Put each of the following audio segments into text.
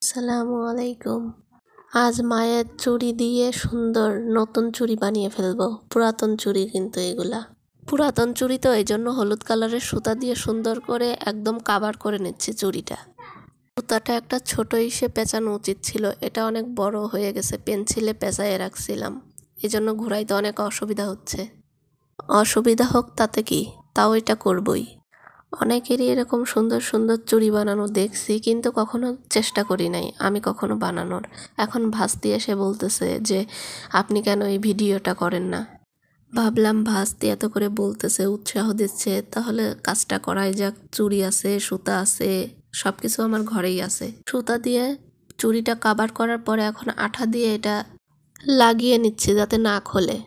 আসসালামু আলাইকুম। আজ মায়ের চুড়ি দিয়ে সুন্দর নতুন চুড়ি বানিয়ে ফেলবো। পুরাতন চুড়ি কিন্তু এগুলা। পুরাতন চুড়ি তো এই জন্য হলুদ কালারের সুতা দিয়ে সুন্দর করে একদম কাভার করে নিচ্ছি চুড়িটা। সুতাটা একটা ছোট ইসে পেঁচানো উচিত ছিল, এটা অনেক বড় হয়ে গেছে, পেন্সিলে পেঁচায়ে রাখছিলাম, এই জন্য ঘুরাইতে অনেক অসুবিধা হচ্ছে। অসুবিধা হোক তাতে কি, তাও এটা করবই। অনেকেরই এরকম সুন্দর সুন্দর চুড়ি বানানো দেখছি, কিন্তু কখনো চেষ্টা করি নাই আমি কখনো বানানোর। এখন ভাস্তি এসে বলতেছে যে আপনি কেন এই ভিডিওটা করেন না। ভাবলাম ভাস্তি এত করে বলতেছে, উৎসাহ দিচ্ছে, তাহলে কাজটা করাই যাক। চুড়ি আছে, সুতা আছে, সব কিছু আমার ঘরেই আছে। সুতা দিয়ে চুড়িটা কাভার করার পরে এখন আঠা দিয়ে এটা লাগিয়ে নিচ্ছি যাতে না খোলে।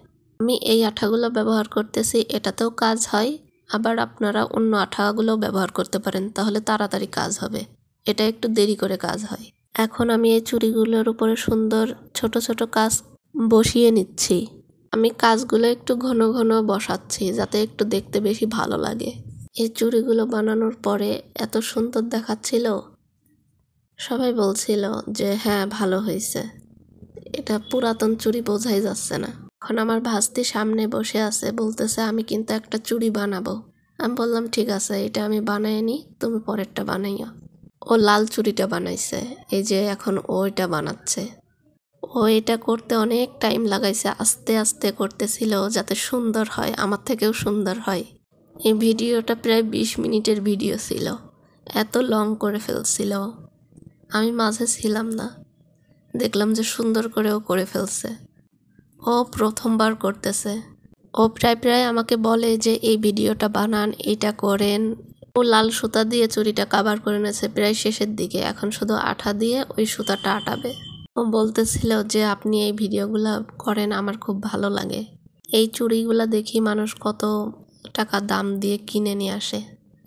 আমি এই আঠাগুলো ব্যবহার করতেছি, এটাতেও কাজ হয়, আবার আপনারা অন্য আঠাগুলো ব্যবহার করতে পারেন, তাহলে তাড়াতাড়ি কাজ হবে। এটা একটু দেরি করে কাজ হয়। এখন আমি এই চুড়িগুলোর উপরে সুন্দর ছোট ছোট কাজ বসিয়ে নিচ্ছি। আমি কাজগুলো একটু ঘন ঘন বসাচ্ছি যাতে একটু দেখতে বেশি ভালো লাগে। এই চুড়িগুলো বানানোর পরে এত সুন্দর দেখাচ্ছিল, সবাই বলছিল যে হ্যাঁ ভালো হয়েছে। এটা পুরাতন চুড়ি বোঝাই যাচ্ছে না। এখন আমার ভাস্তি সামনে বসে আছে, বলতেছে আমি কিন্তু একটা চুড়ি বানাবো। আমি বললাম ঠিক আছে, এটা আমি বানাই নি, তুমি পরেরটা বানাইও। ও লাল চুড়িটা বানাইছে, এই যে এখন ও এটা বানাচ্ছে। ও এটা করতে অনেক টাইম লাগাইছে, আস্তে আস্তে করতেছিল যাতে সুন্দর হয়, আমার থেকেও সুন্দর হয়। এই ভিডিওটা প্রায় 20 মিনিটের ভিডিও ছিল, এত লং করে ফেলছিল। আমি মাঝে ছিলাম না, দেখলাম যে সুন্দর করেও করে ফেলছে। ও প্রথমবার করতেছে। ও প্রায় আমাকে বলে যে এই ভিডিওটা বানান, এইটা করেন। ও লাল সুতা দিয়ে চুড়িটা কাভার করে নিয়েছে প্রায় শেষের দিকে, এখন শুধু আঠা দিয়ে ওই সুতাটা আটাবে। ও বলতেছিল যে আপনি এই ভিডিওগুলো করেন, আমার খুব ভালো লাগে। এই চুড়িগুলো দেখি মানুষ কত টাকা দাম দিয়ে কিনে নিয়ে আসে,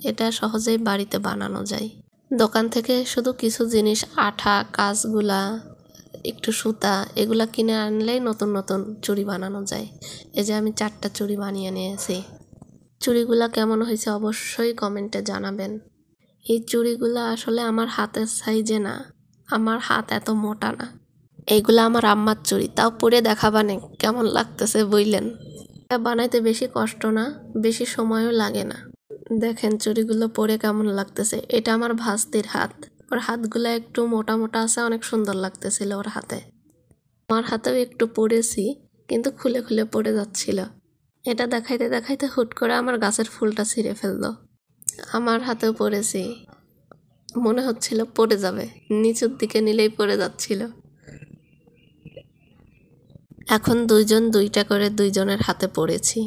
এটা সহজেই বাড়িতে বানানো যায়। দোকান থেকে শুধু কিছু জিনিস, আঠা, কাঁচগুলা, একটু সুতা, এগুলা কিনে আনলেই নতুন নতুন চুড়ি বানানো যায়। এই যে আমি 4টা চুড়ি বানিয়ে নিয়েছি। চুড়িগুলা কেমন হয়েছে অবশ্যই কমেন্টে জানাবেন। এই চুড়িগুলা আসলে আমার হাতের সাইজে না, আমার হাত এত মোটা না। এইগুলা আমার আম্মার চুড়ি, তাও পরে দেখাবানে কেমন লাগতেছে বইলেন। এটা বানাইতে বেশি কষ্ট না, বেশি সময়ও লাগে না। দেখেন চুড়িগুলো পরে কেমন লাগতেছে। এটা আমার ভাস্তির হাত, ওর হাতগুলো একটু মোটা মোটা আছে, অনেক সুন্দর লাগতেছিল ওর হাতে। আমার হাতেও একটু পরেছি, কিন্তু খুলে খুলে পড়ে যাচ্ছিল। এটা দেখাইতে দেখাইতে হুট করে আমার গাছের ফুলটা ছিঁড়ে ফেললো। আমার হাতেও পরেছি, মনে হচ্ছিল পড়ে যাবে, নিচের দিকে নিলেই পড়ে যাচ্ছিল। এখন দুইজন দুইটা করে দুইজনের হাতে পড়েছি।